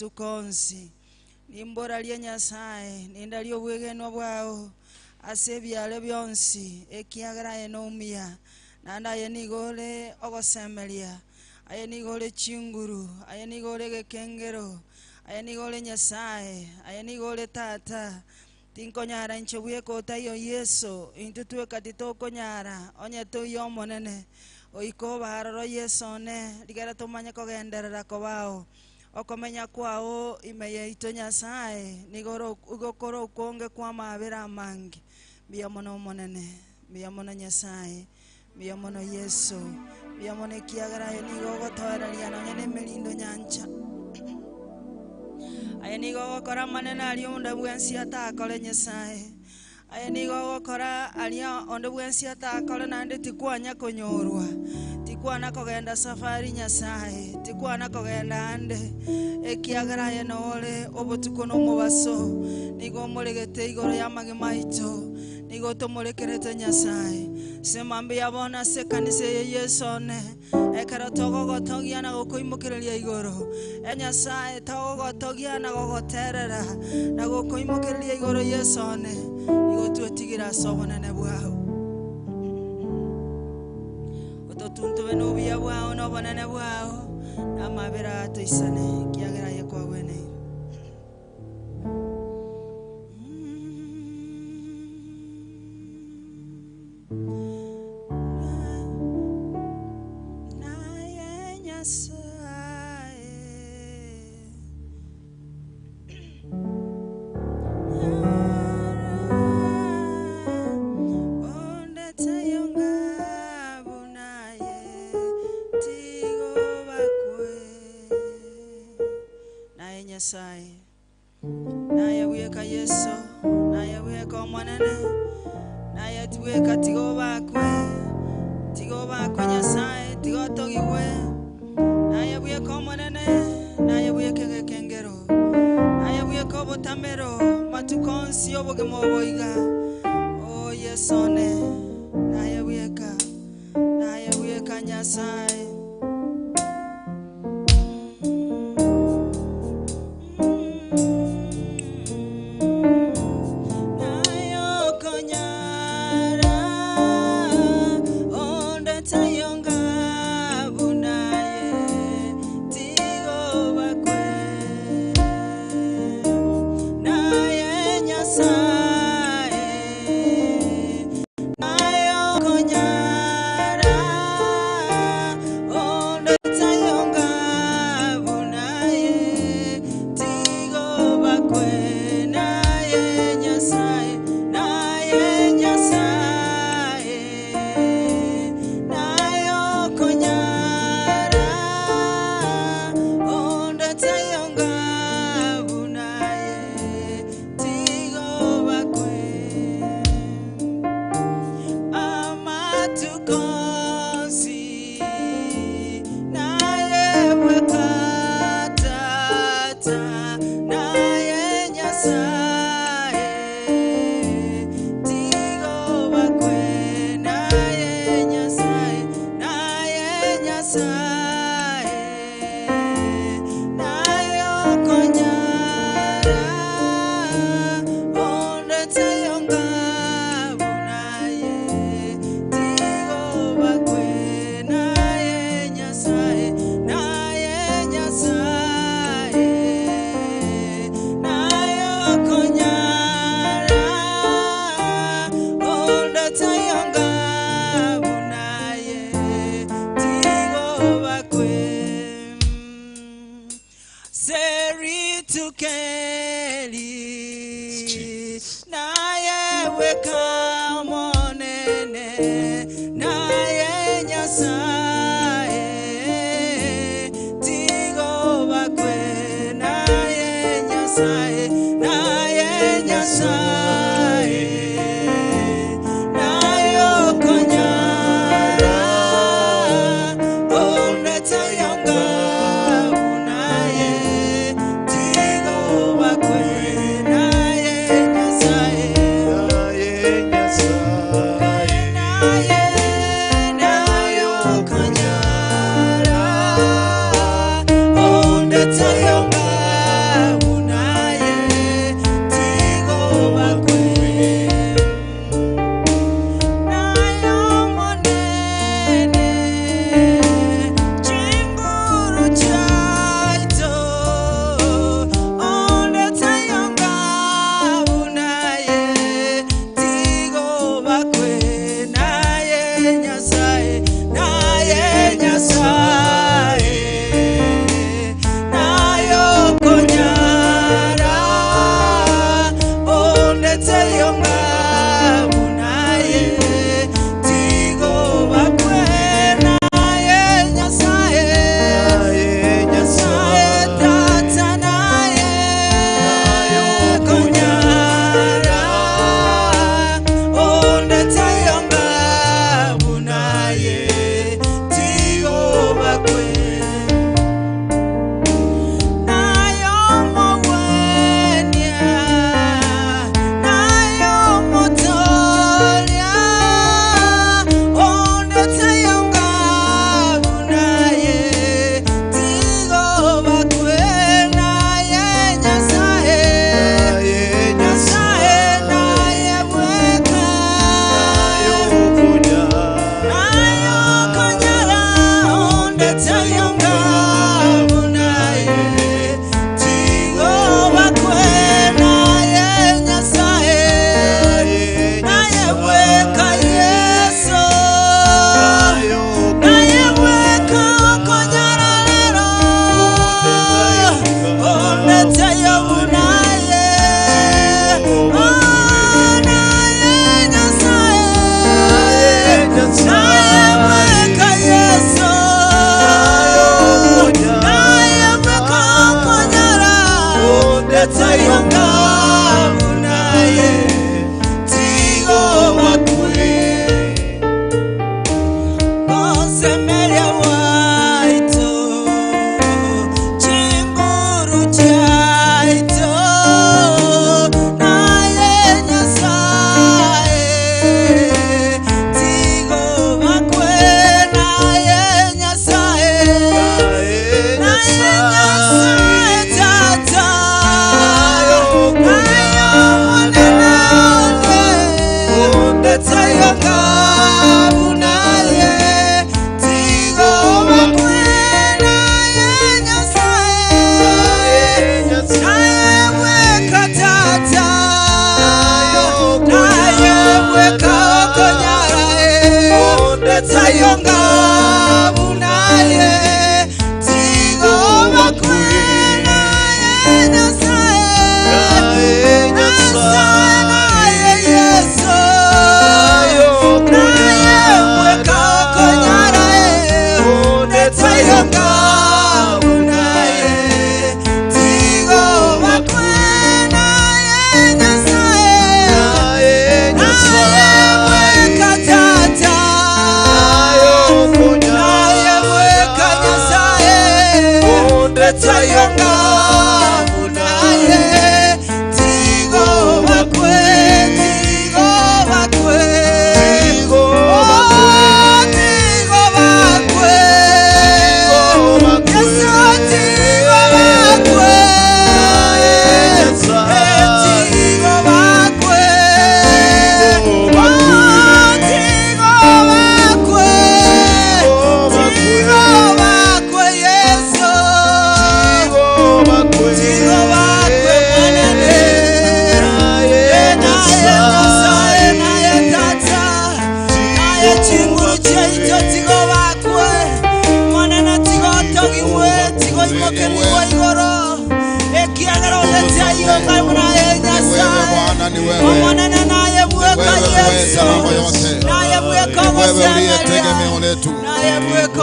matukonsi nimbora lye Nyasaye nindalyo bwegenwa bwao asebyale byonsi ekiagara enomia nanda yenigole ogosemelia ayenigole chinguru ayenigole gekengero ayenigole Nyasaye ayenigole tata tinkonyara nchebwe kota yo Yesu intutwe katito konyara onye to yo monene oiko baroro Yesu ne ligara tomanya kogenderera kobao okomenya kwao imeye ito Nyasaye nigoro ugokoro konge kwa mabera mangi biamono monene biamono Nyasaye biamono Yesu biamono kiagara nigo gotwara liano nyene melindo nyancha ayenigo gokora manena ali onda bwensi atakole Nyasaye ayenigo gokora ali onda bwensi atakole nande tikwanya konyorwa tikwana kogenda safari Nyasaye tikwana kogenda ande ekiagara yenole obotukono mubaso nigo mulegete igoro yamage maito nigo tomulekerete Nyasaye semambe yabona se kanise ye Yesu ne ekara togo gotogia na gokoimukirelia igoro Nyasaye togo gotogia na gogoterera na gokoimukirelia igoro Yesu ne nigo tuetigira sobonene bwao ototuntu beno bya bwao no bonene bwao na mabera toisane kiagera ye kwa bwene Nyasaye naye weka Yesu naye weka mwanene naye tuweka tigo bakwe Nyasaye tigo togiwe naye weka mwanene naye weka gekengero naye weka botamero matukonsi obogemo boiga o Yesu ne naye weka Nyasaye Tayonga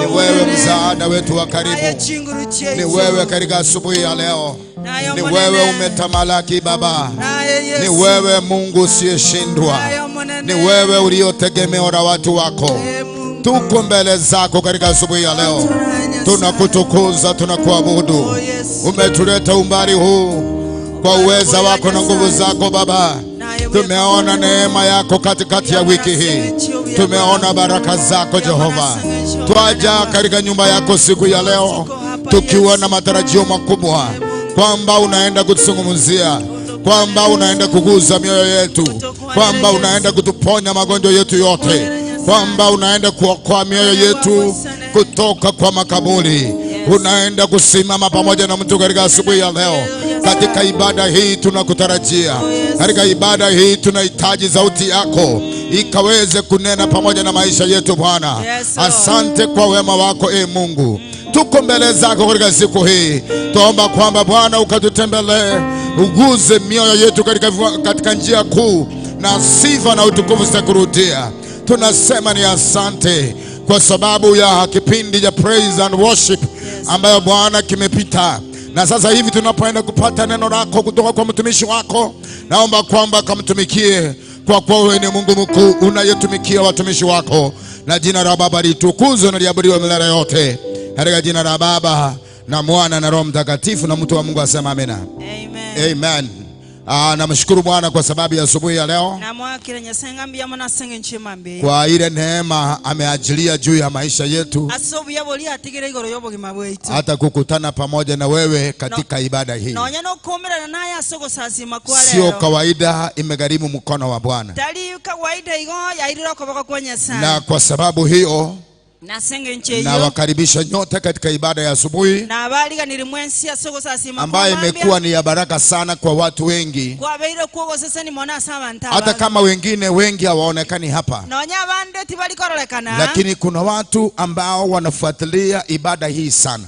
Ni wewe msaada wetu wa karibu. Ni wewe katika asubuhi ya leo. Ni wewe umetamalaki Baba. Ni wewe Mungu usiyeshindwa. Ni wewe uliotegemeo la watu wako. Tuko mbele zako katika asubuhi ya leo. Tunakutukuza, tunakuabudu. Umetuleta umbali huu kwa uweza wako na nguvu zako Baba. Tumeona neema yako katikati ya wiki hii. Tumeona baraka zako Jehova. Twaja katika nyumba yako siku ya leo tukiwa na matarajio makubwa kwamba unaenda kutuzungumzia, kwamba unaenda kuguza mioyo yetu, kwamba unaenda kutuponya magonjwa yetu yote, kwamba unaenda kuokoa mioyo yetu kutoka kwa makaburi. Unaenda kusimama pamoja na mtu katika asubuhi ya leo. Katika ibada hii tunakutarajia. Katika ibada hii tunahitaji sauti yako ikaweze kunena pamoja na maisha yetu Bwana. Asante kwa wema wako Mungu. Tuko mbele zako katika siku hii. Tuomba kwamba Bwana ukatutembelee, uguze mioyo yetu katika njia kuu, na sifa na utukufu zitakurudia. Tunasema ni asante kwa sababu ya kipindi cha praise and worship ambayo Bwana kimepita. Na sasa hivi tunapoenda kupata neno lako kutoka kwa mtumishi wako, naomba kwamba kamtumikie, kwa kuwa wewe ni Mungu mkuu unayetumikia watumishi wako. Na jina la Baba litukuzwe na liabudiwe milele yote. Katika jina la Baba na Mwana na Roho Mtakatifu, na mtu wa Mungu asema amina. Amen. Amen. Namshukuru Bwana kwa sababu ya asubuhi ya leo, kwa ile neema ameajilia juu ya maisha yetu, hata kukutana pamoja na wewe katika ibada hii. Sio kawaida, imegharimu mkono wa Bwana. Na kwa sababu hiyo na wakaribisha nyote katika ibada ya asubuhi ambayo imekuwa ni ya baraka sana kwa watu wengi, hata kama wengi hawaonekani hapa, lakini kuna watu ambao wanafuatilia ibada hii sana.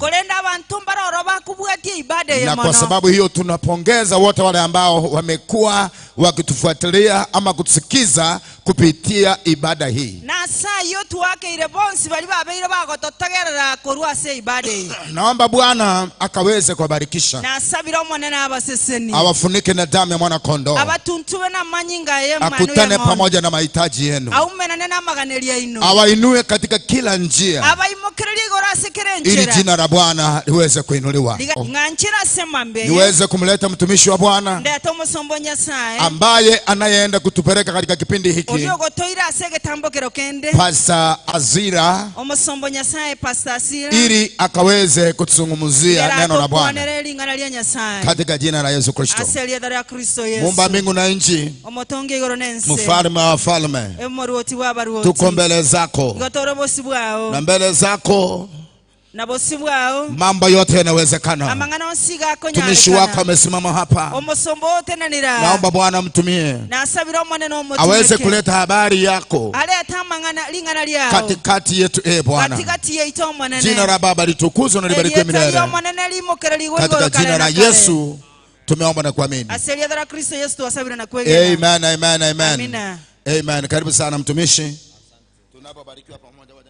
Na kwa sababu hiyo tunapongeza wote wale ambao wamekuwa wakitufuatilia ama kutusikiza kupitia ibada hii. nyasaye yotu wake ile bonsi bali babeire bagototegerera korwa se ibade. Naomba Bwana akaweze kubarikisha. Na sabira omonene abaseseni. Awafunike na damu ya mwana kondoo. Abatuntuwe na manyinga ye manu. Akutane pamoja na mahitaji yenu. Aumenane na maganelia inu. Awainue katika kila njia. Abaimokereri gorase kerenjera. Ili jina la Bwana liweze kuinuliwa. Nganchira semambe. Niweze kumleta mtumishi wa Bwana. Ndeta musombo nyasaye. Ambaye anayeenda kutupeleka katika kipindi hiki. Odiogo toira asege tambokero kende. Pastor Azira. Omusombo nyasaye Pastor Azira. Ili akaweze kutuzungumzia neno la Bwana. Katika jina la Yesu Kristo. Muumba mbingu na nchi. Mfalme wa wafalme. Tuko mbele zako. Na mbele zako mambo yote yanawezekana. Mtumishi wako amesimama hapa. Naomba Bwana mtumie. Aweze kuleta habari yako katikati yetu, Bwana. Jina la Baba litukuzwe na libarikiwe milele. Katika jina la Yesu tumeomba na kuamini. Amen, amen, amen. Amen. Karibu sana mtumishi. Tunapobarikiwa pamoja waje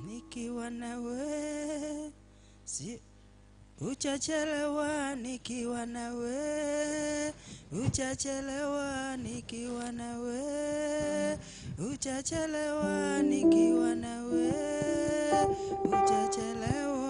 nikiwa nawe uchachelewa, nikiwa nawe uchachelewa, nikiwa nawe uchachelewa, nikiwa nawe uchachelewa.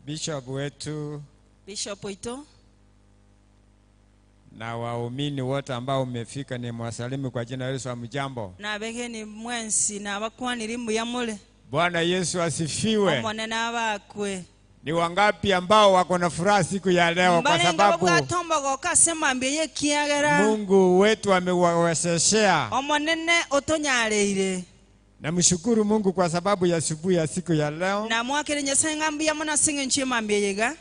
Bishop wetu, Bishop wetu na waumini wote ambao umefika, ni mwasalimu kwa jina la Yesu. Amjambo. Na begeni mwensi na abakwani limbu ya mule. Bwana Yesu asifiwe. Omone na abakwe. Ni wangapi ambao wako na furaha siku ya leo kwa sababu Mungu wetu amewawezeshea. Omonene otonyaleire. Na mshukuru Mungu kwa sababu ya asubuhi ya siku ya leo. Na mwakere Nyasaye ngambia mona singe nchima mbiyega.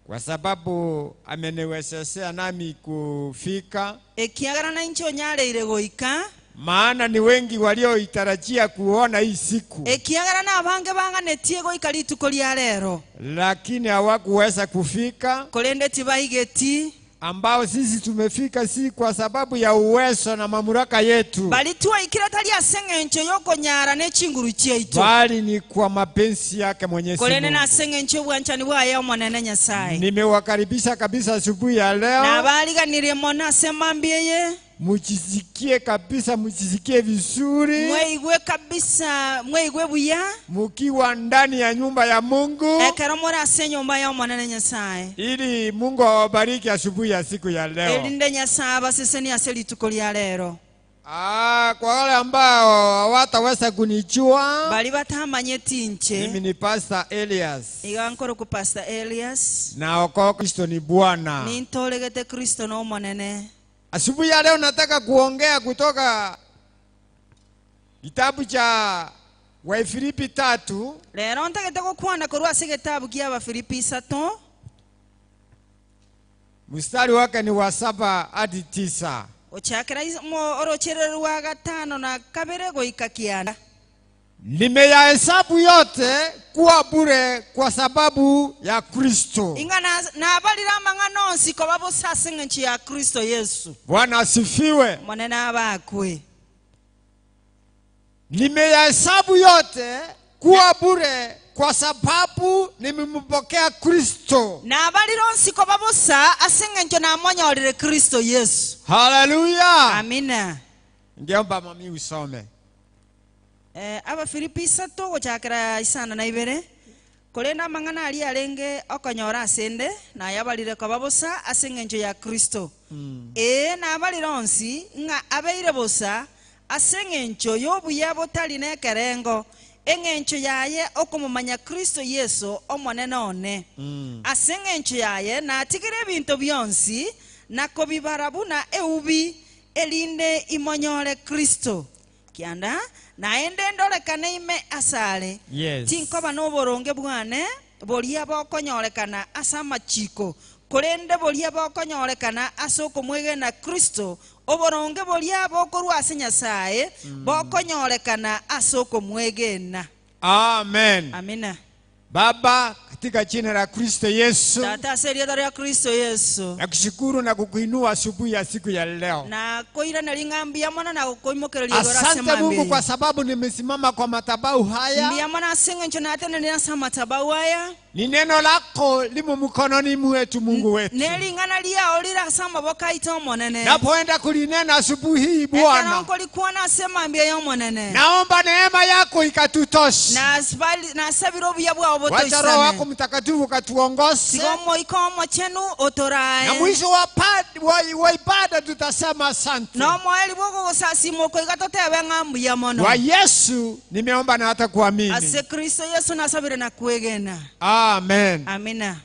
Kwa sababu ameniwezeshea nami kufika. Ekiagara na nchi onyaleire goika. Maana ni wengi walioitarajia kuona hii siku. Ekiagara na abange banganetie goika lituko lya lero. Lakini hawakuweza kufika. Kolende tibaigeti. Ambao sisi tumefika si kwa sababu ya uwezo na mamlaka yetu. Bali tuwa ikirata lya sengencho yoko nyara ne chinguru chieito. Bali ni kwa mapenzi yake Mwenyezi Mungu. Kolene na sengencho bwanchani bwaye omwanene Nyasaye. Nimewakaribisha kabisa asubuhi ya leo. Na baliga nilimona semambiyeye. Mujisikie kabisa, mujisikie vizuri. Mweigwe kabisa, mweigwe buya. Mukiwa ndani ya nyumba ya Mungu. Ekaromora nyumba ya mwanene Nyasaye. Ili Mungu awabariki asubuhi ya siku ya leo. Elinde Nyasaye baseseni aseli tukoli ya lero. Kwa wale ambao hawataweza kunijua. Bali batamanye tinche. Mimi ni Pastor Elias. Igankoro ku Pastor Elias. Na oko Kristo ni Bwana. Ni ntolegete Kristo no mwanene. Asubuhi ya leo nataka kuongea kutoka kitabu cha Wafilipi 3. Lero ntakete kukuana korwa se kitabu kia Wafilipi 3. Mstari wake ni wa 7 hadi 9. Ochakira mo orocherero wa 5 na kabere goika kiana. Nimeyahesabu yote kuwa bure kwa sababu ya Kristo. Ingana na abalira mangano nsiko babo sasenga nchi ya Kristo Yesu. Bwana asifiwe. Mwanena abakwe. Nimeyahesabu yote kuwa bure kwa sababu nimempokea Kristo. Na abalira nsiko babo sa asenga nchi na mmonya olire Kristo Yesu. Hallelujah. Amina. Ngeomba mami usome. Abafilipi 3 gochakira 5 na 2. Kolenda mangana ali alenge okonyora asende na yabalire kwa babosa asengenjo ya Kristo. Na abalironsi nga abeire bosa asengenjo yobuya botali nekerengo engenjo yaye okumumanya Kristo Yesu omonene one. Asengenjo yaye na atigire ebintu byonsi nako bibarabuna eubi elinde imonyore Kristo. Kianda naende ndolekane ime asale. Yes. Tinkoba no boronge bwane bolia bokonyorekana asama chiko Kurende bolia bokonyorekana ase okomwegena Kristo oboronge bolia bokorwa ase Nyasaye bokonyorekana ase okomwegena. Amen. Amina. Baba, katika jina la Kristo Yesu, Tata serieta ya Kristo Yesu, nakushukuru na kukuinua asubuhi ya siku ya leo. Na koira na lingambia mwana na kuimokerelia asante Mungu kwa sababu nimesimama kwa madhabahu haya. Mbia mwana asinga nchona atene nasa madhabahu haya. Ni neno lako limo mkononi mwetu Mungu wetu. Nelingana lia olira sama boka itomo nene. Napoenda kulinena asubuhi hii Bwana. Ekana nkolikuwa nasema mbia yomo nene. Naomba neema yako ikatutoshe. Na sabiro bya bwa oboto isane. Wacha Roho wako Mtakatifu katuongoze. Sigomo ikomo chenu otorae. Na mwisho wa ibada tutasema asante. No moeli boko gosasi moko ikatotebe ngambu ya mono. Wa Yesu nimeomba na hata kuamini. Ase Kristo Yesu nasabire na kuegena. Amen. Amina.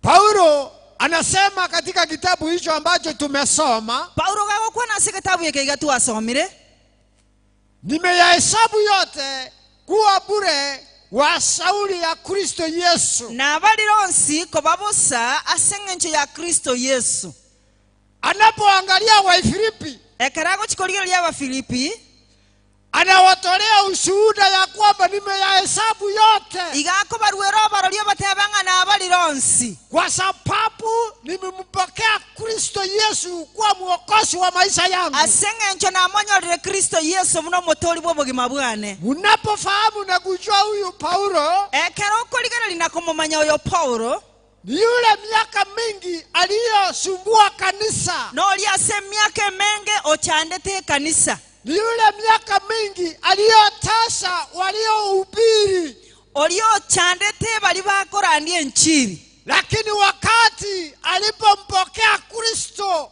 Paulo anasema katika kitabu hicho ambacho tumesoma. Paulo kako kwa nasi kitabu yake igatu asomire. Nimeyahesabu yote kuwa bure wa shauri ya Kristo Yesu. Na balironsi kobabosa asengencho ya Kristo Yesu. Anapoangalia wa Filipi. Ekarago chikoligelo ya wa Filipi. Anawatolea ushuhuda ya kwamba nimeyahesabu yote. Igako baruero barolio batebanga na balironsi. Kwa sababu nimempokea Kristo Yesu kuwa mwokozi wa maisha yangu. Asengencho na monyorere Kristo Yesu muno motori bw'obugima bwane. Unapofahamu na kujua huyu Paulo. Ekero koligelo linakomomanya oyo Paulo. Ni yule miaka mingi aliyosumbua kanisa. No liase miaka menge ochandete kanisa. Ni yule miaka mingi aliyotasa waliohubiri. Olio chandete bali bakoranie enchiri. Lakini wakati alipompokea Kristo,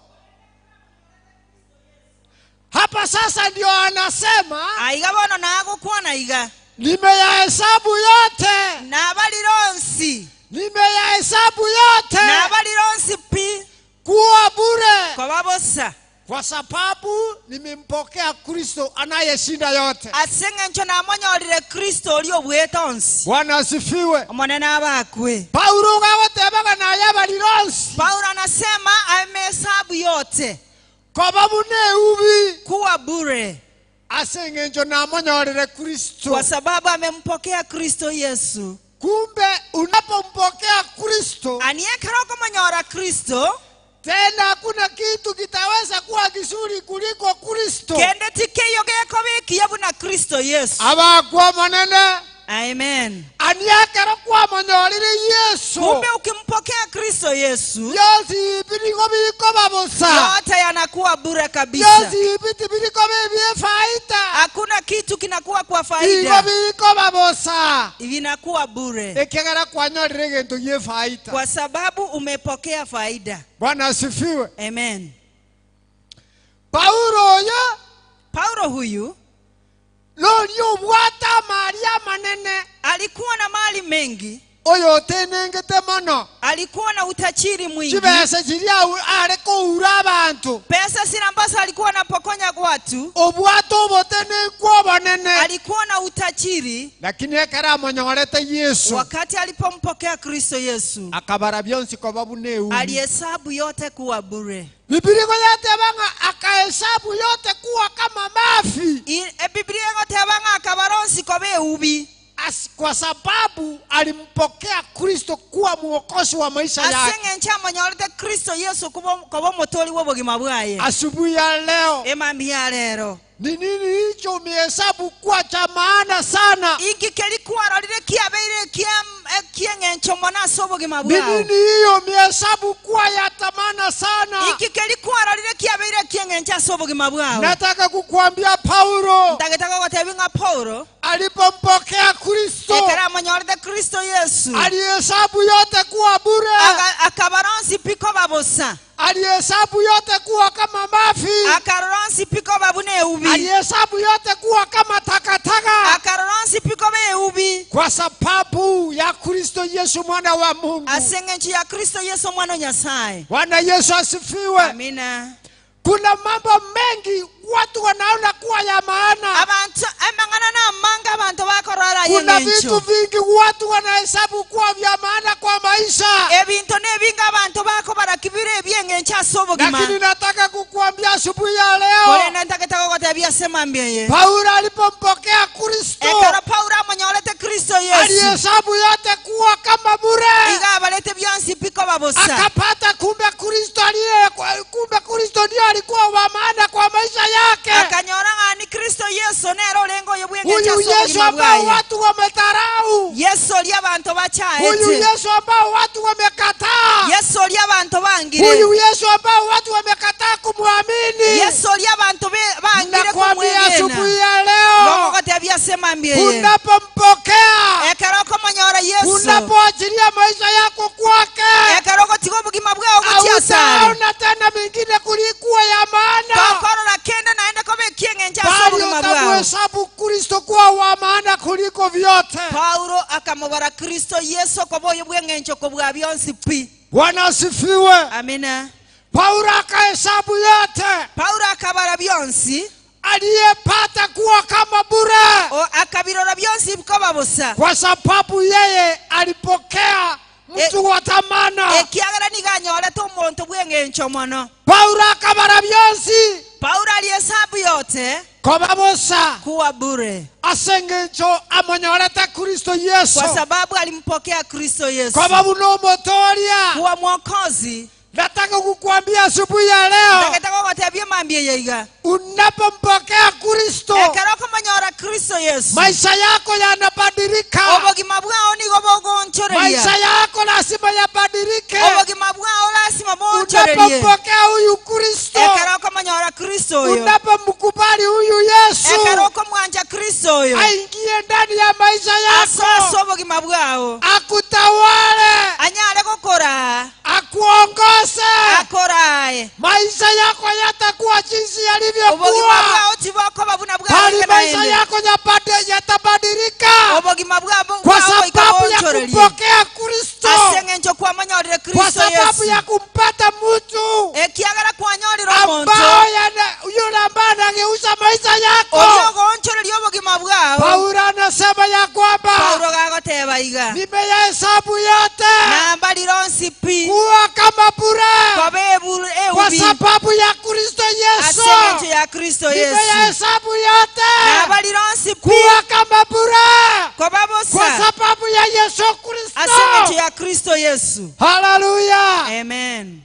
hapa sasa ndio anasema aiga bono nago kuona iga. Nimeyahesabu yote. Na balironsi. Nimeyahesabu yote. Na balironsi pi. Kuwa bure. Kwa babosa. Kwa sababu nimempokea Kristo anayeshinda yote. Asengencho na monyorire Kristo olio bwetonsi. Bwana asifiwe. Omonene abakwe. Paulo gagotebega na yabalironsi. Paulo anasema amehesabu yote. Kwa sababu ne ubi. Kuwa bure. Asengencho na monyorire Kristo. Kwa sababu amempokea Kristo Yesu. Kumbe unapompokea Kristo. Aniyekaroko monyora Kristo. Tena hakuna kitu kitaweza kuwa kizuri kuliko Kristo. Kende tikeyo geko biki yabuna Kristo Yesu. Abakwa manene. Amen. Aniakara kwa monyorire Yesu. Kumbe ukimpokea Kristo Yesu. Yosi biriko biko babosa. Yote yanakuwa bure kabisa. Yosi biriko bibi faida. Hakuna kitu kinakuwa kwa faida. Biko babosa. Vinakuwa bure. Ekegera kwa nyorire gento ye faida. Kwa sababu umepokea faida. Bwana asifiwe. Amen. Paulo huyu Lolio bwata Maria manene. Alikuwa na mali mengi. Oyo tenengete mono. Alikuwa na utajiri mwingi. Chibesa chiria areko ura abantu. Pesa sina ambazo alikuwa anapokonya watu. Obwato botene kwa banene. Alikuwa na utajiri. Lakini ekara monyorete Yesu. Wakati alipompokea Kristo Yesu. Akabara byonsi kwa babu neu. Alihesabu yote kuwa bure. Biblia yote banga akahesabu yote kuwa kama mafi. Biblia yote banga akabaronsi kobe ubi. Kwa sababu alimpokea Kristo kuwa mwokozi wa maisha yake. Asengencha monyorete Kristo Yesu kuba motori w'obugima bwaye. Asubuhi ya leo. Emambi ya lero. Ni nini hicho umehesabu kuwa cha maana sana? Iki kelikuwa rolire kiabeire kiengencho mwana sobugima bwawe. Ni nini hiyo umehesabu kuwa ya thamana sana? Iki kelikuwa rolire kiabeire kiengencho sobugima bwawe. Nataka kukuambia Paulo. Ndaketaka kutebinga Paulo. Alipompokea Kristo. Ekara monyorete Kristo Yesu. Alihesabu yote kuwa bure. Akabaronsi piko babosa. Alihesabu yote kuwa kama mafi. Akaronsi piko babune ubi. Alihesabu yote kuwa kama takataka. Akaronsi piko be ubi. Kwa sababu ya Kristo Yesu mwana wa Mungu. Asengenchi ya Kristo Yesu mwana Nyasaye. Bwana Yesu asifiwe. Amina. Kuna mambo mengi watu wanaona kuwa ya maana. Abantu amangana na manga abantu bakorora yengencho. Kuna vitu vingi watu wanahesabu kuwa vya maana kwa maisha. Ebintu Lakini nataka kukuambia asubuhi ya leo, Paulo alipompokea Kristo, alihesabu yote kuwa kama bure. Akapata kumbe Kristo ndiye alikuwa wa maana kwa maisha yake. Huyu Yesu ambao watu wamedharau, huyu Yesu ambao watu wamekataa, huyu Yesu ambao watu wamekataa kumwamini. Nakwambia asubuhi ya leo, unapompokea, unapoachilia maisha yako kwake, hautaona tena mengine kulikuwa ya maana, bali utamuhesabu Kristo kuwa wa maana kuliko vyote. Paulo akamubara Kristo Yesu koboyo bwengencho kobwa byonsi pi. Bwana asifiwe. Amina. Paulo akahesabu yote, Paulo akabara byonsi aliyepata kuwa kama bure, akabirora byonsi bikoba busa, kwa sababu yeye alipokea mtu wa thamana. Ekiagara niganyole to muntu bwengencho mono. Paulo akabara byonsi, Paulo alihesabu yote koba busa kuwa bure, asengencho amonyoleta Kristo Yesu, kwa sababu alimpokea Kristo Yesu koba buno motoria kuwa mwokozi. Nataka kukuambia asubuhi ya leo, unapompokea Kristo, maisha yako yanabadilika. Maisha yako lazima yabadilike. Unapompokea huyu Kristo, unapomkubali huyu Yesu aingie ndani ya maisha yako, akutawale, akuongoze, maisha yako yatakuwa jinsi yalivyokuwa, bali maisha yako yatabadilika kwa sababu ya kumpokea Kristo, kwa sababu ya kumpata mtu yule ambaye anageuza maisha yako. Paulo anasema ya kwamba nimehesabu yote kuwa kama bure kwa sababu ya Kristo Yesu. Nimehesabu yote kuwa kama bure kwa sababu ya Yesu Kristo. Haleluya. Amen.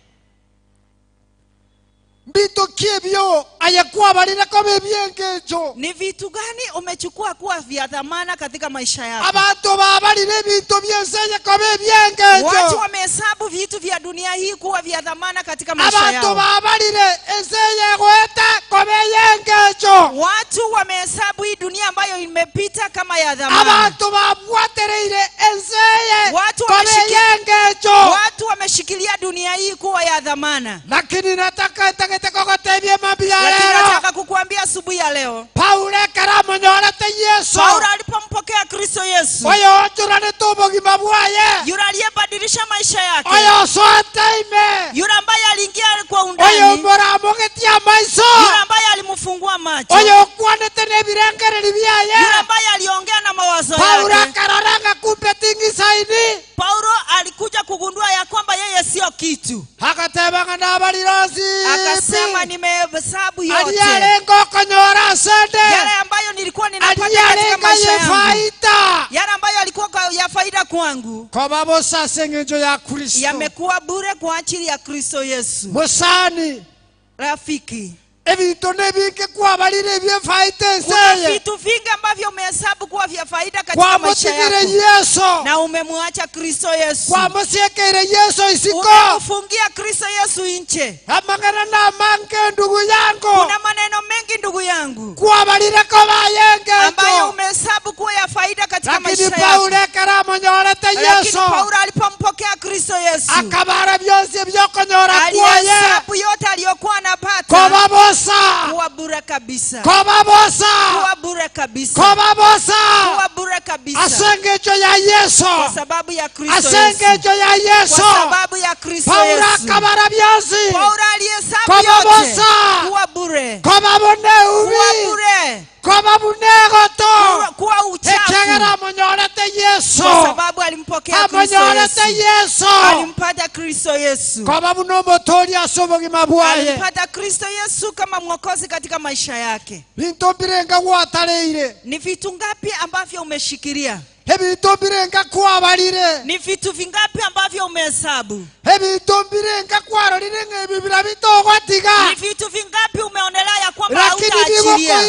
Vitu kibyo ayakuwa balina kama byengejo. Ni vitu gani umechukua kuwa vya dhamana katika maisha yako? Abantu babalile vitu byensenye kama byengejo. Watu wamehesabu vitu vya dunia hii kuwa vya dhamana katika maisha yao. Abantu babalile ensenye kweta kama byengejo. Watu wamehesabu hii dunia ambayo imepita kama ya dhamana. Abantu babwatereire ensenye kama byengejo. Watu wameshikilia dunia hii kuwa ya dhamana. Lakini nataka nataka kukuambia asubuhi ya leo, Paulo Yesu, Paulo alipompokea Kristo Yesu, yule aliyebadilisha maisha yake, yule ambaye aliingia kwa undani, yule ambaye alimfungua macho, yule ambaye aliongea na mawazo yake. Paulo alikuja kugundua ya kwamba yeye sio kitu. Akasema nimehesabu yote yale ambayo nilikuwa ninapata katika maisha yangu, yale ambayo alikuwa ya faida kwangu, yamekuwa bure kwa ajili ya Kristo Yesu. Rafiki, kuna vitu vingi ambavyo umehesabu kuwa vya faida katika maisha yako, na umemwacha Kristo Yesu. Umemfungia Kristo Yesu nje. Kuna maneno mengi ndugu yangu ambayo umehesabu kuwa ya faida katika maisha yako. Lakini Paulo alipompokea Kristo Yesu, alihesabu yote aliyokuwa anapata kuwa bure kabisa. Kuwa bure kabisa. Kuwa bure kabisa. Kwa sababu ya Kristo Yesu. Kwa sababu ya Kristo Yesu. Paulo alihesabu yote kuwa bure. Kuwa bure. Koba bunegoto. kuwa uchafu. Ekegera monyorete Yesu. Kwa sababu alimpokea Kristo Yesu. Alimpata Kristo Yesu. Koba bunomotori asobogi mabwaye. Alimpata Kristo Yesu kama mwokozi katika maisha yake. Bintu birenga gwatareire. Ni vitu ngapi ambavyo umeshikilia? Ebintu birenga kwabarire. Ni vitu vingapi ambavyo umehesabu? Ebintu birenga kwarorire ngebibira bitogwatiga. Ni vitu vingapi umeonelea ya kwamba hautaachilia?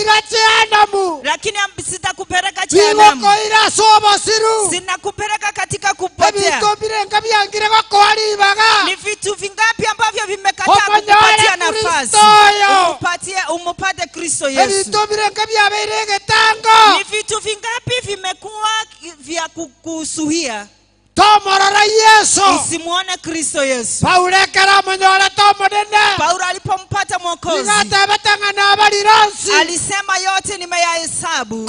Lakini sitakupeleka jehanamu. Sinakupeleka katika kupotea. Ni vitu vingapi ambavyo vimekataa kukupatia nafasi umupate Kristo Yesu? Ni vitu vingapi vimekuwa vya kukusuhia tomorora Yesu usimuone Kristo Yesu? Paulo alipompata mwokozi alisema yote nimeyahesabu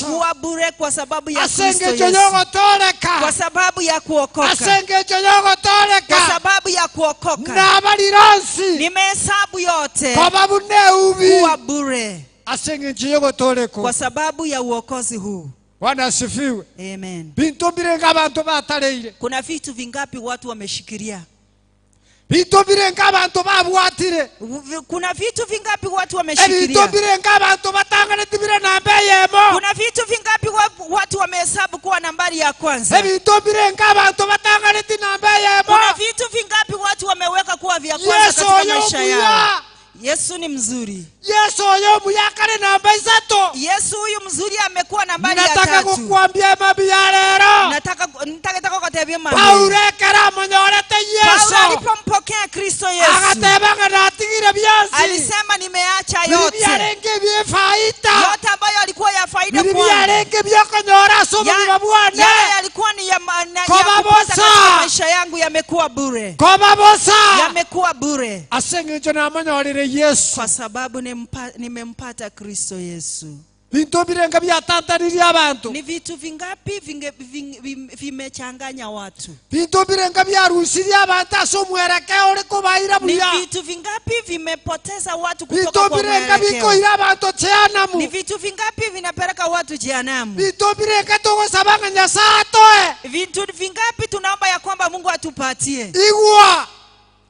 kuwa bure kwa sababu ya Kristo Yesu, kwa sababu ya kuokoka, kwa sababu ya kuokoka. Nimehesabu yote kuwa bure kwa sababu ya uokozi huu. Bwana asifiwe. Amen. Bintu birenga abantu batareire. Kuna vitu vingapi watu wameshikilia? Bintu birenga abantu babwatire. Kuna vitu vingapi watu wameshikilia? Bintu birenga abantu batangana tibira namba yemo. Kuna vitu vingapi watu wamehesabu kuwa nambari ya kwanza? Bintu birenga abantu batangana tinamba yemo. Kuna vitu vingapi watu wameweka kuwa vya kwanza katika maisha yao? Yesu ni mzuri. Yesu huyo muyakare namba 3. Yesu huyu mzuri amekuwa nambari ya 3. Nataka kukuambia mabia lero. Nataka kukutebia mabia. Paulo kara monyorete Yesu. Paulo alipompokea Kristo Yesu. Akatebanga natigire byose. Alisema nimeacha yote. Yarenge byefaita. Yote ambayo alikuwa ya faida kwangu. Yarenge byokonyora somo babwane. Yale yalikuwa ni ya maisha yangu yamekuwa bure. Yamekuwa bure. Asenge na manyorire Yesu. Kwa sababu nimempata Kristo Yesu. Bintu birenga byatantarira abantu. Ni vitu vingapi vimechanganya watu? Bintu birenga byarusiria abantu asomwerekeo uri kubaira buya. Ni vitu vingapi vimepoteza watu kutoka kwa mwelekeo? Bintu birenga bikoira abantu jehanamu. Ni vitu vingapi vinapeleka watu jehanamu? Bintu birenga tugusabanga Nyasaye atoe. Vitu vingapi tunaomba ya kwamba Mungu atupatie? Igwa.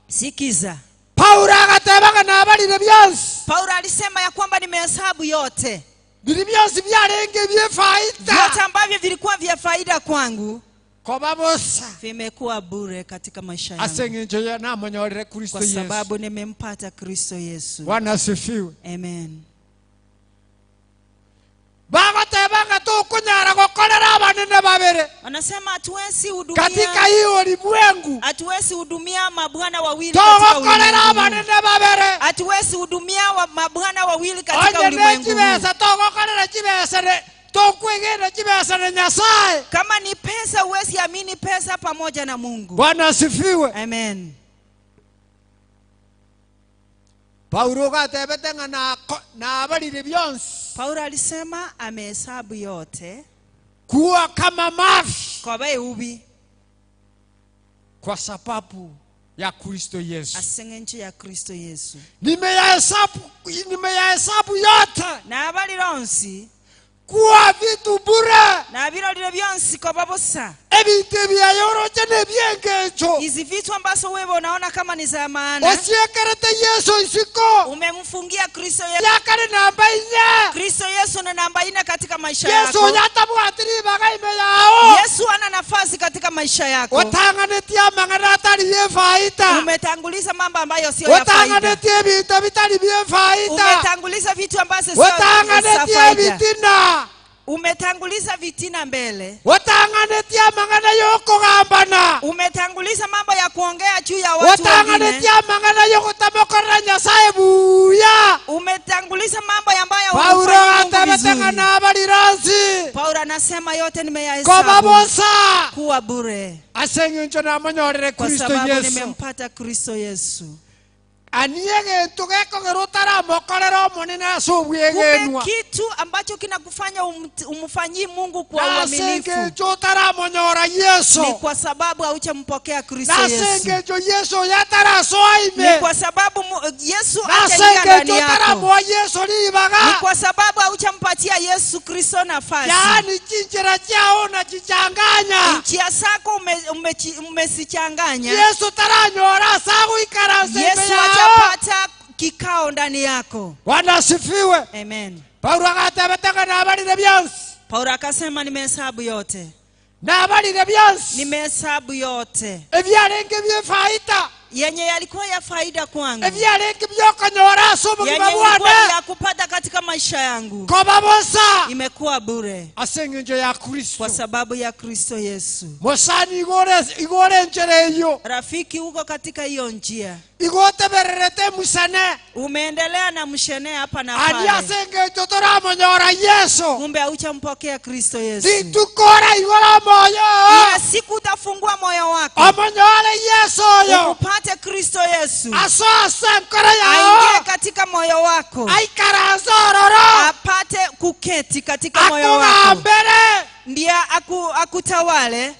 Sikiza. Paulo akatebaga nabalire byose. Paulo alisema ya kwamba nimehesabu yote. Bili byose byarenge byefaida. Yote ambavyo vilikuwa vya faida kwangu kobabosa vimekuwa bure katika maisha yangu. Asengenje na monyorere Kristo Yesu. Kwa sababu nimempata Kristo Yesu. Bwana asifiwe. Amen. Bagatebanga tu kunyara gukorera abanene babere. Wanasema hatuwezi hudumia katika hii ulimwengu. Hatuwezi hudumia mabwana wawili katika ulimwengu. Gukorera abanene babere. Hatuwezi hudumia mabwana wawili katika ulimwengu. Kibesa gukorera kibesa tokwegera kibesa na Nyasaye. Kama ni pesa huwezi amini pesa pamoja na Mungu. Bwana asifiwe. Amen. Paulo gatebetenga na abalire byonse. Paulo alisema amehesabu yote kuwa kama mafi kwa ubi kwa sababu ya Kristo Yesu. Asengenje ya Kristo Yesu. Nimeyahesabu yote na abalironsi kuwa vitu bure na birolire byonsi kwa babosa. Ebintu byayoroje nebyengejo. Hizi vitu ambazo wewe unaona kama ni za maana. Osiekerete Yesu isiko. Umemfungia Kristo Yesu. Yakare namba 4. Kristo Yesu na namba 4 katika maisha yako. Yesu yatabwatiri bagaime yao. Yesu ana nafasi katika maisha yako. Otanganetia mangaratari yefaita. Umetanguliza mambo ambayo sio ya faida. Otanganetia vitu vitali byefaita. Umetanguliza vitu ambazo sio ya faida. Otanganetia vitina. Umetanguliza vitina mbele. Watanganetia mangana yoko gambana. Umetanguliza mambo ya kuongea juu ya watu wengine. Watanganetia mangana yoko tamokora Nyasaye buya. Umetanguliza mambo ambayo Paulo atabetanga na abaliransi. Paulo anasema yote nimeyahesabu kobabosa kuwa bure. Asengenjo na manyorere Kristo Yesu. Kwa sababu nimempata Kristo Yesu. Kumbe kitu ambacho kinakufanya umfanyie Mungu kwa uaminifu ni kwa sababu haujampokea Kristo Yesu. Ni kwa sababu Yesu hajaingia ndani yako. Ni kwa sababu haujampatia Yesu Kristo nafasi. Njia zako umesichanganya. Yesu hajapata kikao ndani yako. Bwana asifiwe. Amen. Paulo akatabetanga na abalire byonsi. Paulo akasema nimehesabu yote. Na abalire byonsi. Nimehesabu yote. Ebyalenge byefaida. Yenye yalikuwa ya faida kwangu. Ebyalenge byokanyora somo kibabwane. Ya kupata katika maisha yangu. Kobabosa. Imekuwa bure. Asengenjo ya Kristo. Kwa sababu ya Kristo Yesu. Mosani igore njereyo. Rafiki uko katika hiyo njia. Igote bererete musane. Umeendelea na mshene hapa na pale. Aliasenge totora monyora Yesu. Kumbe haujampokea Kristo Yesu. Situkora igora moyo. Ya siku utafungua moyo wako. Amonyora Yesu yo. Upate Kristo Yesu. Asose mkora yao. Aingie katika moyo wako. Aikarazororo. Apate kuketi katika moyo wako. Ndiye akutawale.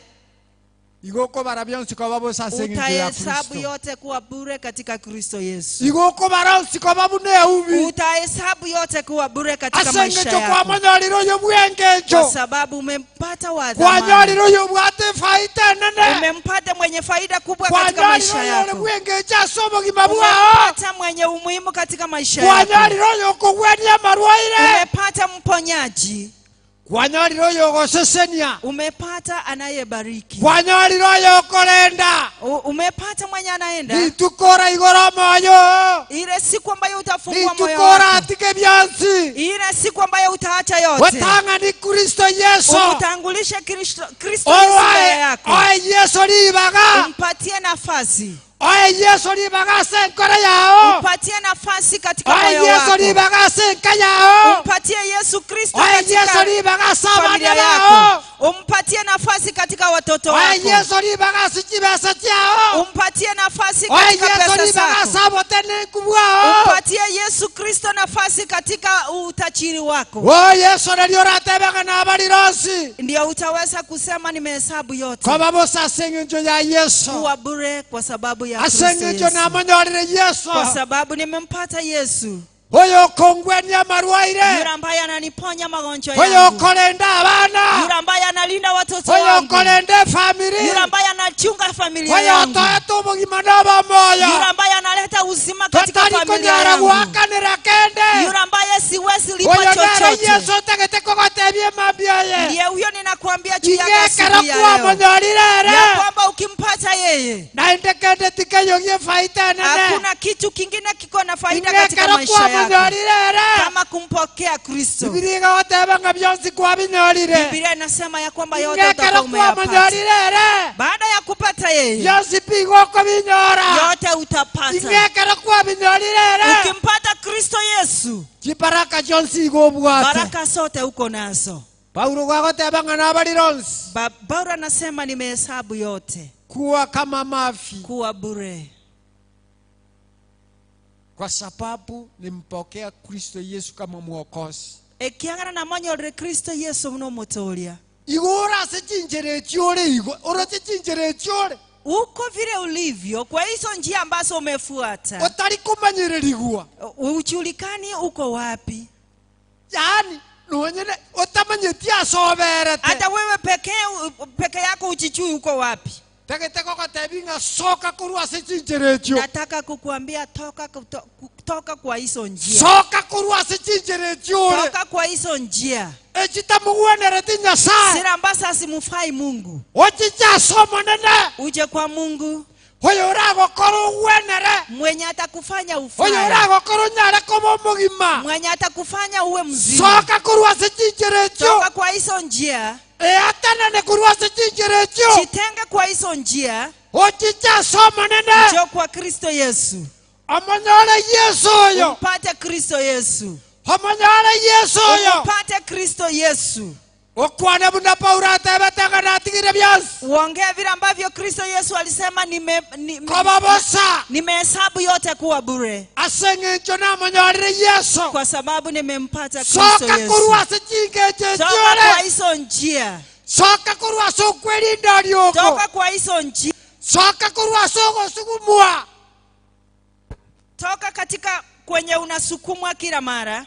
Igoko barabyansi kwa babu sasa ngingo ya Kristo. Utahesabu yote kuwa bure katika Kristo Yesu. Igoko baransi kwa babu ne ubi. Utahesabu yote kuwa bure katika maisha yako. Kwa manyaliro yo bwengejo. Kwa sababu umempata wa dhamani. Kwa nyaliro yo bwate faida nene. Umempata mwenye faida kubwa katika maisha yako. Kwa bwengeja somo gimabwa. Umempata mwenye umuhimu katika maisha yako. Kwa nyaliro yo kugwenia marwaire. Umepata mponyaji. Kwa nyaliro yo gosesenia. Umepata anayebariki. Kwa nyaliro yo kolenda. Umepata mwenye anaenda. Nitukora igora moyo. Ile siku ambayo utafungua moyo wako. Nitukora atike byansi. Ile siku ambayo utaacha yote. Watanga ni Kristo Yesu. Utangulishe Kristo Yesu mbele yako. Oye Yesu libaga. Umpatie nafasi. Oye Yesu libaga senkora yao. Umpatie nafasi katika moyo wako. Oye Yesu libaga senka yao. Umpatie Yesu Kristo katika Yesu libaga familia yako. Umpatie nafasi katika watoto wako. Oye Yesu libaga sichibasa chao. Umpatie nafasi katika pesa zako. Oye Yesu libaga sabotene kubwao. Umpatie Yesu Kristo nafasi katika utajiri wako. Oye Yesu ndio ratebanga na balirosi. Ndio utaweza kusema nimehesabu yote. Kwa sababu sasa ngenjo ya Yesu. Kuwa bure kwa sababu ya Kristo Yesu. Kwa sababu nimempata Yesu. Oyo kongwenya marwaire. Yule ambaye ananiponya magonjwa yangu. Oyo kolenda abana. Yule ambaye analinda watoto wangu. Oyo kolenda familia. Yule ambaye anachunga familia yangu. Oyo toa mugimana moyo. Yule ambaye analeta uzima katika familia yangu. Yule ambaye siwezi lipa chochote. Yesu takete kokotebye mabyaye. Ndiye huyo ninakuambia juu yake siku ya leo. Ya kwamba ukimpata yeye. Na indekende tikeyo ye faida nene. Hakuna kitu kingine kiko na faida katika maisha yako. Kama kumpokea Kristo. Biblia inasema ya kwamba yote utakuwa umeyapata. Baada ya kupata yeye, yote utapata. Ukimpata Kristo Yesu, baraka zote uko nazo. Paulo anasema nimehesabu yote kuwa kama mafi, kuwa bure, kwa sababu nimpokea Kristo Yesu kama mwokozi. Ekiagana na manyore Kristo Yesu mnomotolia. Igora sechinjere chiore igo, ora sechinjere chiore. Uko vile ulivyo kwa hizo njia ambazo umefuata. Otari kumanyereligwa. Ujulikani uko wapi? Yani nuonyene otamanyetia soberete. Hata wewe peke yako ujijui uko wapi? Nataka kukuambia toka kwa hizo njia. Toka kwa hizo njia. Sira ambazo hasimufai Mungu. Uje kwa Mungu. Mwenye atakufanya ufai. Mwenye atakufanya uwe mzima. Toka kwa hizo njia. Jitenge kwa hizo njia. Njoo kwa Kristo Yesu. Umpate Kristo Yesu. Umpate Kristo Yesu. okwana buna Paulo atebetanga natigire byose uongee vile ambavyo Kristo Yesu alisema kobabosa nimehesabu yote kuwa bure asengencho namonyorire Yesu kwa sababu nimempata Kristo soka Yesu. kurwa sechingeche Toka kwa hizo njia. soka kurwa sokweli ndarioko Toka kwa hizo njia. soka kurwa soko sukumwa Toka katika kwenye unasukumwa kila mara.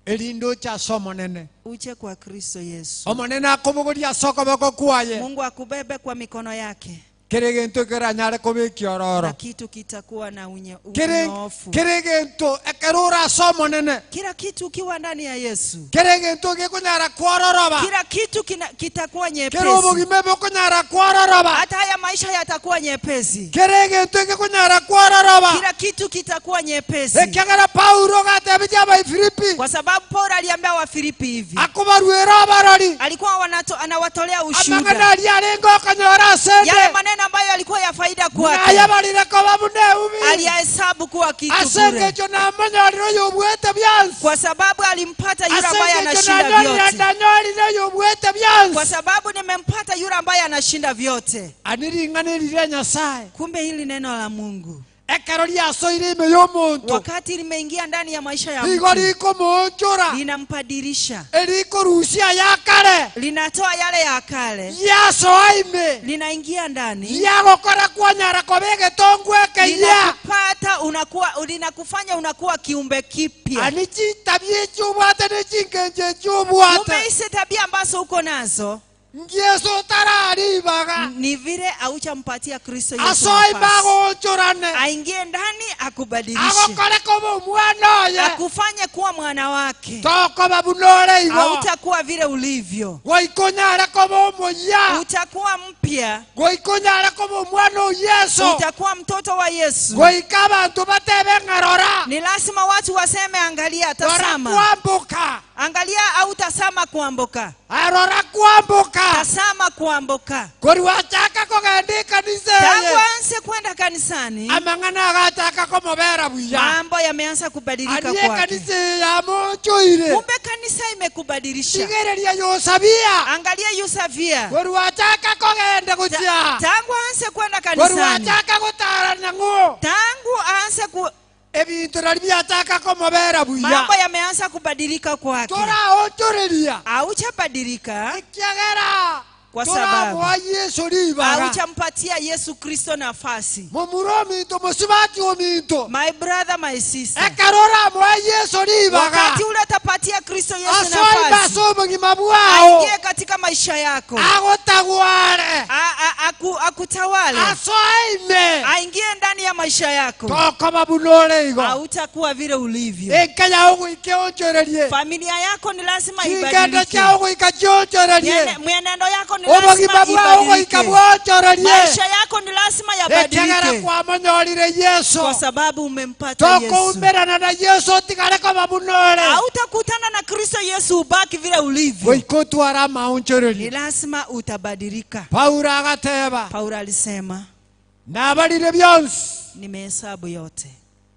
elindo cha somo nene Uje kwa Kristo Yesu. omonene akobogoria soko bako kwaye Mungu akubebe kwa mikono yake. Keregento keranyare kobekiororo Na kitu kitakuwa na unyofu. Keregento ekerura somo nene Kila kitu ukiwa ndani ya Yesu. Keregento gekunyara kwaroroba Kila kitu kitakuwa nyepesi. Kerobo gimebe kunyara kwaroroba Hata haya maisha yatakuwa nyepesi. Keregento gekunyara kwaroroba Kila kitu kitakuwa nyepesi. Ekagara Paulo gatebija ba Filipi Kwa sababu Paulo aliambia wa Filipi hivi. Akubaruera barori Alikuwa anawatolea ushuhuda. Amangana alialengo kanyora sende Yale maneno ambayo yalikuwa ya faida kwake. Ayabalira ko babune ubi Aliyahesabu kuwa kitu bure. Asengecho na manyoriro yobwete byansi Kwa sababu alimpata yule ambaye anashinda vyote. Kwa sababu nimempata yule ambaye anashinda vyote. Aniringanirire Nyasaye. Kumbe hili neno la Mungu. Ekaroli asoire ime yomuntu. Wakati limeingia ndani ya maisha ya Ligori ko monchora. linampadirisha. Eliko rusia ya kale. Linatoa yale ya kale. Yaso aime. Linaingia ndani. Yago kora kwanyara kobege tongweke ya. Linakupata linakufanya unakuwa kiumbe kipya. Anichi tabie chubwate ne chingenje chubwate. Kumbe hizi tabia ambazo uko nazo Yesu tarari baga. ni vile auchampatia Kristo Yesu Asoi bago chorane. aingie ndani akubadilishe. Agokole kobo mwana ye. Akufanye kuwa mwana wake. Toko babunore igo. Hautakuwa vile ulivyo. Goikonyara kobo moya. Utakuwa mpya. Goikonyara kobo mwana Yesu. Utakuwa mtoto wa Yesu. Goikaba bantu batebe ngarora. Ni lazima watu waseme angalia, tazama. Kuambuka. Angalia au tazama kuambuka. Arora kuambuka. Tazama kuambuka. Kori wachaka kogendika niseye. Tangu aanze kwenda kanisani. Amangana agataka komobera buya. Mambo yameanza kubadilika kwake. Aniye kanise ya mochoire. Kumbe kanisa imekubadilisha. Tigereria Yosavia. Angalia Yosavia. Kori wachaka kogende kutia. Tangu aanze kwenda kanisani. Kori wachaka kutara nango. Tangu aanze ebintu byataka komobera buya. Mambo yameanza kubadilika kwake. Tora otoreria. Hauchabadilika ikiagera kwa sababu hauchampatia Yesu Kristo nafasi. Mumuromi to musibati ominto. My brother, my sister. Ekarora mwa Yesu libaga. Wakati ule utapatia Kristo Yesu nafasi. Asoi basomo ngimabwao. Aingie katika maisha yako. Agotagware. Akutawale. Asoime. Aingie ndani ya maisha yako. Toko babunole igo. Hautakuwa vile ulivyo. Ekaya ugu ikeonjorerie. Familia yako ni lazima ibadilike. Kigenda cha ugu ikajonjorerie. Mwenendo yako ni lazima ibadilike. Maisha yako ni lazima yabadilike. Kwa manyorire Yesu. Kwa sababu umempata Yesu. Toko umbera na Yesu tikale kwa babunole. Hautakutana na Kristo Yesu ubaki vile ulivyo. Goikotu arama onjorerie. Ni lazima utabadilika. Paulo agateba. Paulo alisema, nabalire byonsi nimehesabu yote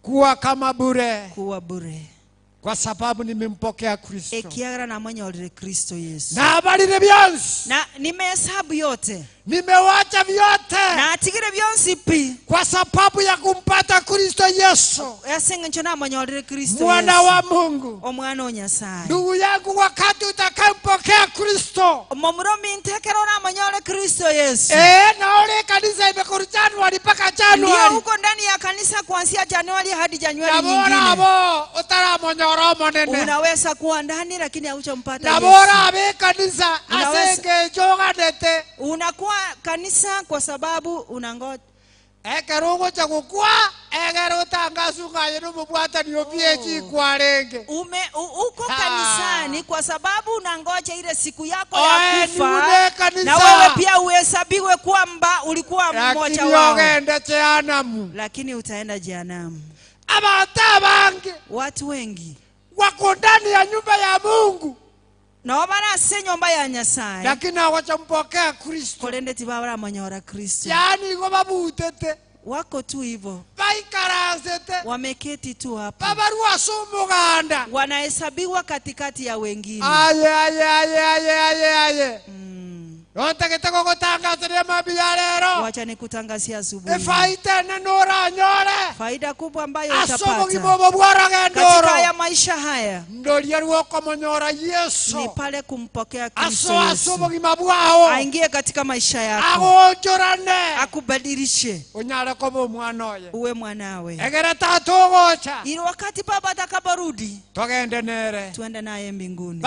kuwa kama bure. Kuwa bure. Kwa sababu nimempokea Kristo. Ekiagara na mwenye Kristo Yesu. Nabalire byonsi. Na nimehesabu yote. Nimewacha vyote. Na atigire byonsi pi. Kwa sababu ya kumpata Kristo Yesu. Yasengencho na mwenye Kristo Mwana Yesu. wa Mungu. Omwana wa Nyasaye. Ndugu yangu, wakati utakampokea Kristo. Momuromi ntekero na mwenye Kristo Yesu. Na ole kanisa imekuru Januari mpaka Januari. Ndio uko ndani ya kanisa kuanzia Januari hadi Januari nyingine. Nabora utara monyoromo nene. Unaweza kuwa ndani lakini hauchampata Yesu. Nabora abe kanisa asenge joganete. Unakuwa kanisa kwa sababu unangoja. Ekerongo cha kukua, egero tangasunga yenu mbwata niopiechi kwa renge. Uko kanisani kwa sababu unangoja ile siku yako ya kufa. Na wewe pia uhesabiwe kwamba ulikuwa mmoja wao. Lakini utaenda jehanamu. Abata bangi. Watu wengi wako ndani ya nyumba ya Mungu. Na wabara se nyumba ya Nyasaye. Lakini hawachampokea Kristo. Kolende tibabara manyora Kristo. Yani ngo babutete. wako tu hivyo, baikarazete wameketi tu hapo, babarua sumuganda, wanahesabiwa katikati ya wengine. Aye. Nontakete kukutangaza ni mabia lero. Wacha nikutangazia asubuhi. Faida na nora nyore. Faida kubwa ambayo utapata katika ya maisha haya Yesu. Ni pale kumpokea Kristo Yesu. Aingie katika maisha yako. Akubadilishe. Uwe mwanawe. Ili wakati baba atakaporudi, tuende naye mbinguni.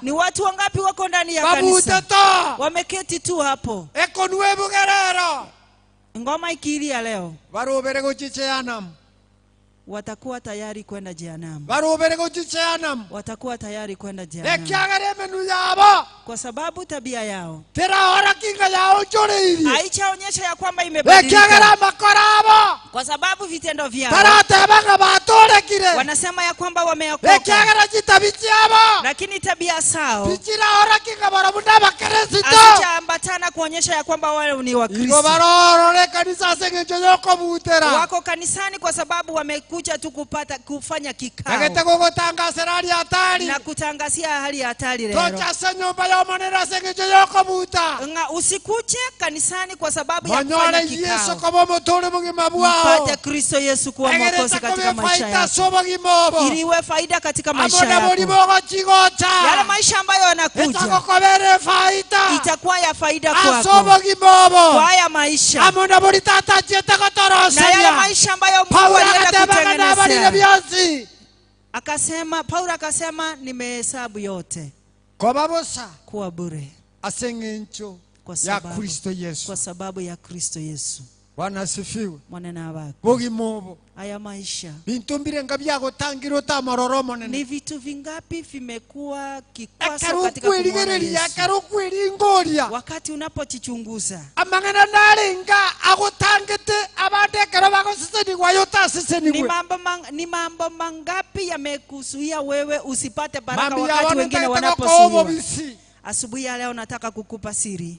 Ni watu wangapi wako ndani ya kanisa? Wameketi tu hapo. Ngoma ikilia leo, watakuwa tayari kwenda jehanamu. Watakuwa tayari kwenda jehanamu. Kwa sababu tabia yao haichaonyesha ya kwamba imebadilika. Kwa sababu vitendo vyao wanasema ya kwamba wameokoka. Lakini tabia zao hazijaambatana kuonyesha ya kwamba wao ni Wakristo. Wako kanisani kwa sababu wamekuja tu kufanya kikao na kutangazia hali ya hatari leo. Usikuje kanisani kwa sababu ya kufanya kikao. Mpate Kristo Yesu kuwa mwokozi katika maisha yako, ili iwe faida katika maisha yako. Yale maisha ambayo yanakuja itakuwa ya faida kwako. Kwa haya maisha na yale maisha ambayo Mungu alienda kutengenezea. Paulo akasema nimehesabu yote kuwa bure kwa sababu ya Kristo Yesu. Bwana asifiwe. Mwana wako. Bogimobo. Haya maisha. Bintumbire ngabya gutangiro ta maroro monene. Ni vitu vingapi vimekuwa kikwazo katika kumwona Yesu? Wakati unapojichunguza. Amangana nalinga agutangete abandekero bagosiseni wayota siseni. Ni mambo mangapi yamekuzuia wewe usipate baraka wakati wengine wanapozuiwa? Asubuhi ya leo nataka kukupa siri.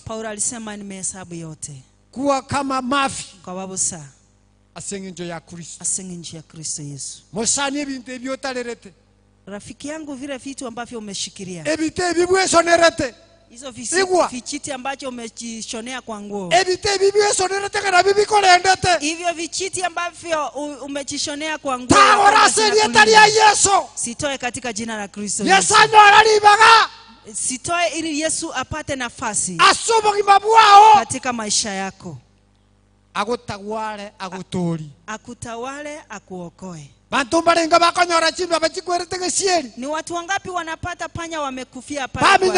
Paulo alisema nimehesabu yote kuwa kama mafi kwa sababu saa asengenjo ya Kristo. Asengenjo ya Kristo Yesu. Mosani ebintu ebyotalerete. Rafiki yangu, vile vitu ambavyo umeshikilia. Ebite ebibwesonerete. Hizo vichiti ambacho umejishonea kwa nguo. Ebite ebibwesonerete kana bibikolendete. Hivyo vichiti ambavyo umejishonea kwa nguo. Taoraselietali ya Yesu. Sitoe katika jina la Kristo Yesu. Yesanyo alalibaga. Sitoe ili Yesu apate nafasi katika maisha yako. Akutawale, akuokoe. Ni watu wangapi wanapata panya wamekufia pale?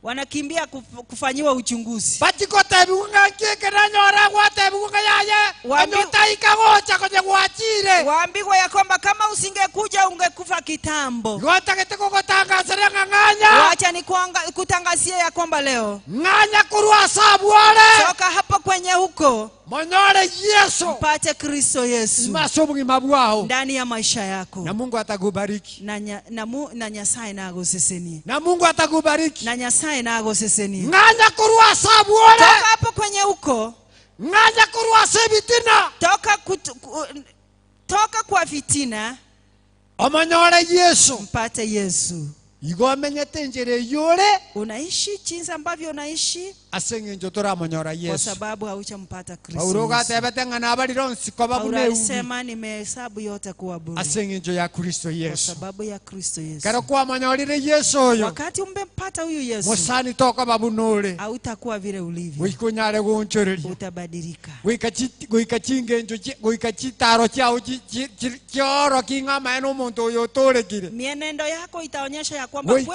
Wanakimbia kufanyiwa uchunguzi. Waambiwa ya kwamba kama usingekuja ungekufa kitambo. Wacha nikutangazia ya kwamba leo toka hapo kwenye huko mpate Kristo Yesu ndani ya maisha yako. Na Mungu atakubariki. Na Nyasaye na agosesenie. Na Mungu atakubariki. Na Nyasaye na agosesenie. Nganya kurwa sabuole. Toka hapo kwenye huko. Nganya kurwa sebitina. Toka kwa fitina. Omanyole Yesu. Mpate Yesu. Igomanyete njere yole. Unaishi jinsi ambavyo unaishi. Asengenjo tora manyora Yesu. Kwa sababu haujampata Kristo. Paulo atebetanga na abalironsi kwa babu ne. Alisema nimehesabu yote kuwa bure. Asengenjo ya Kristo Yesu. Kwa sababu ya Kristo Yesu. Karo kwa manyolire Yesu oyo. Wakati umempata huyu Yesu. Mosani toka babu nole. Hautakuwa vile ulivyo. Wikunyale gunchoreri. Utabadilika. Wikachitaro chao chioro kingama eno muntu oyo torekire. Mienendo yako itaonyesha ya kwamba kweli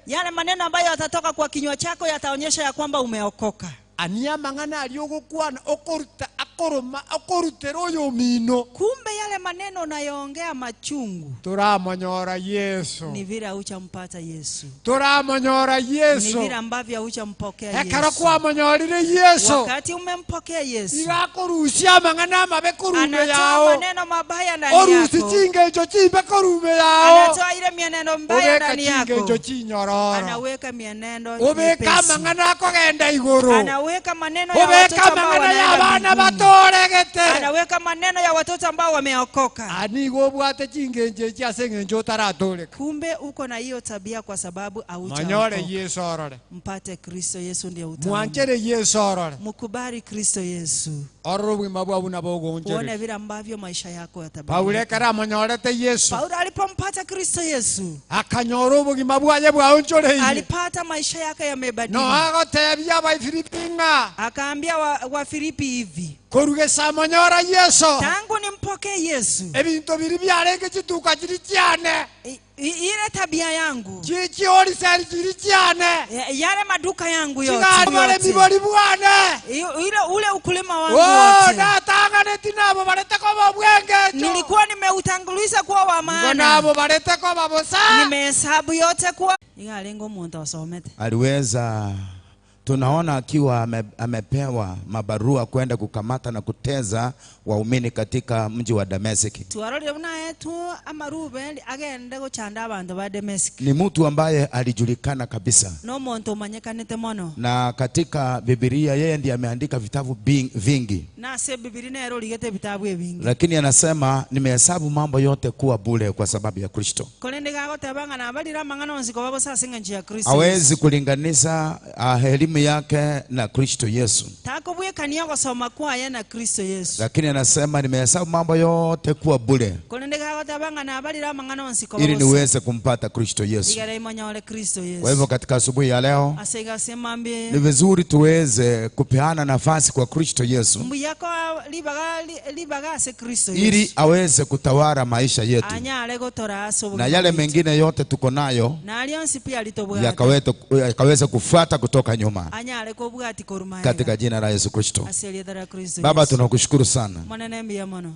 yale maneno ambayo yatatoka kwa kinywa chako yataonyesha ya kwamba umeokoka. Ania mangana aliyokukwana okorta akorutero yo mino. Kumbe yale maneno unayoongea machungu. Turamonyora Yesu. Ni vile hujampata Yesu. Turamonyora Yesu. Ni vile ambavyo hujampokea Yesu. Ekara kwa monyorire Yesu. Wakati umempokea Yesu. Igakorusia mangana mabe korume yao. Anatoa maneno mabaya ndani yako. Orusi chinge cho chimbe korume yao. Anatoa ile mienendo mbaya ndani yako. Chinge cho chinyororo. Anaweka mienendo Obeka mangana kogenda iguru. Anaweka maneno ya watoto ambao wanaenda batoregete. Anaweka maneno ya watoto ambao wameokoka. Ani gobwate chingenje cha sengenjo taratoleka. Kumbe uko na hiyo tabia kwa sababu haujaokoka. Manyore Yesu orore. Mpate Kristo Yesu ndiye utamu. Mwanchere Yesu orore. Mukubali Kristo Yesu. Ororwe mabwabu na bogonjere. Uone vile ambavyo maisha yako yatabadilika. Paulo kara manyorete Yesu. Paulo alipompata Kristo Yesu. Akanyoro bugima bwaje bwaonchore. Alipata maisha yake yamebadilika. No agotebia ba Filipinga. Akaambia wa Filipi hivi. Koruge samanyora Yesu. Tangu nimpokee Yesu. Ebintu biri byarenge kituka kiri cyane. Ile tabia yangu. Chichi oli sari kiri cyane. Yale maduka yangu yote. Chingale mibori bwane. Ile ule ukulima wangu wote. Natanga netinabo barete ko babwenge. Nilikuwa nimeutanguliza kwa wa maana. Nabo barete ko babosa. Nimehesabu yote kwa. Ingalengo muntu asomete. Aliweza tunaona akiwa amepewa mabarua kwenda kukamata na kuteza waumini katika mji wa Dameski. Tuarole unaye tu amarube agende gochanda abantu ba Dameski. Ni mtu ambaye alijulikana kabisa. No muntu manyekanete mono. Na katika Biblia yeye ndiye ameandika vitabu vingi. Na se Biblia nero ligete vitabu vingi. Lakini anasema nimehesabu mambo yote kuwa bure kwa sababu ya Kristo. Kolende gago tabanga na balira mangano nziko babo sasa nje ya Kristo. Hawezi kulinganisha elimu yake na Kristo Yesu. Takobwe kania kusoma kwa yeye na Kristo Yesu. Lakini anasema nimehesabu mambo yote kuwa bure. Kolende gago tabanga na balira mangano nziko babo. Ili niweze kumpata Kristo Yesu. Digare imanyole Kristo Yesu. Kwa hivyo katika asubuhi ya leo asega semambe ni vizuri tuweze kupeana nafasi kwa Kristo Yesu. Mbu yako libaga se Kristo Yesu. Ili aweze kutawala maisha yetu. Anyale gotora asobu. Na yale mengine yote tuko nayo. Na alionsi pia litobwa. Yakaweza kufuata kutoka nyuma. Anyale kobwati koruma. Katika jina la Yesu Kristo. Kristo. Baba tunakushukuru sana.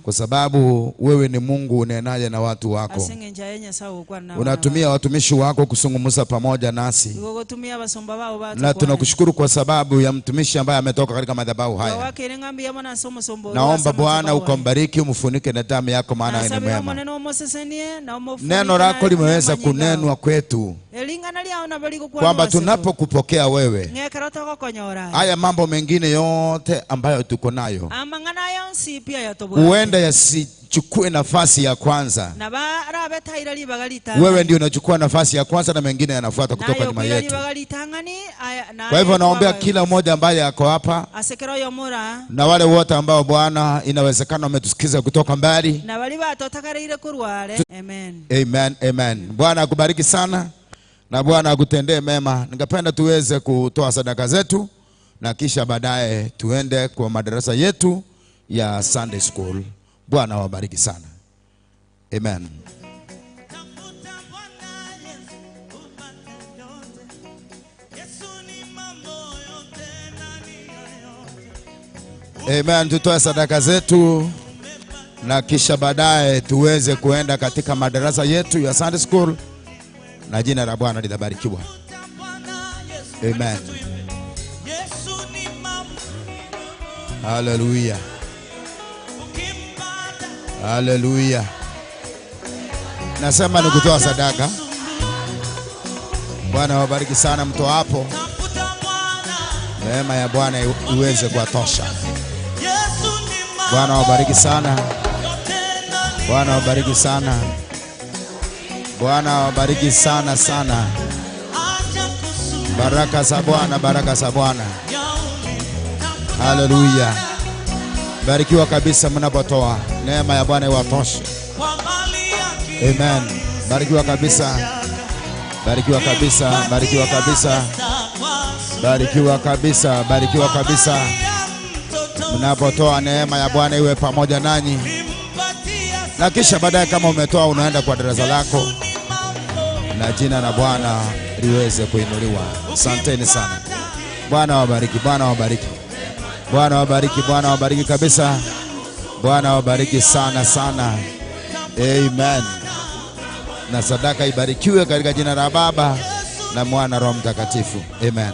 Kwa sababu wewe ni Mungu unenaye na watu wako. Unatumia watumishi wako kuzungumza pamoja nasi. Na tunakushukuru kwa sababu ya mtumishi ambaye ametoka katika madhabahu haya. Naomba Bwana ukambariki, umfunike na damu yako, maana ni mwema. Neno lako limeweza kunenwa kwetu kwamba tunapokupokea wewe, haya mambo mengine yote ambayo tuko nayo huenda yasichukue nafasi ya kwanza. Wewe ndio unachukua nafasi ya kwanza na mengine yanafuata kutoka nyuma yetu. Kwa hivyo naombea kila mmoja ambaye ako hapa na wale wote ambao Bwana inawezekana wametusikiza kutoka mbali. Amen. Amen. Amen. Bwana akubariki sana na Bwana akutendee mema. Ningependa tuweze kutoa sadaka zetu na kisha baadaye tuende kwa madarasa yetu ya Sunday School. Bwana wabariki sana. Amen. Amen. Tutoe sadaka zetu na kisha baadaye tuweze kuenda katika madarasa yetu ya Sunday School na jina la Bwana litabarikiwa. Amen. Hallelujah. Hallelujah. Nasema ni kutoa sadaka. Bwana wabariki sana mtu hapo. Neema ya Bwana iweze kuwatosha. Bwana wabariki sana. Bwana wabariki sana. Bwana wabariki sana sana. Baraka za Bwana, baraka za Bwana. Hallelujah. Barikiwa kabisa mnapotoa. Neema ya Bwana iwatoshe. Amen. Barikiwa kabisa. Barikiwa kabisa. Barikiwa kabisa. Barikiwa kabisa. Barikiwa kabisa. Mnapotoa, neema ya Bwana iwe pamoja nanyi. Na kisha baadaye kama umetoa unaenda kwa darasa lako na jina la Bwana liweze kuinuliwa. Asanteni sana. Bwana wabariki. Bwana wabariki. Bwana wabariki, Bwana wabariki kabisa. Bwana wabariki sana sana. Amen. Na sadaka ibarikiwe katika jina la Baba na Mwana Roho Mtakatifu. Amen.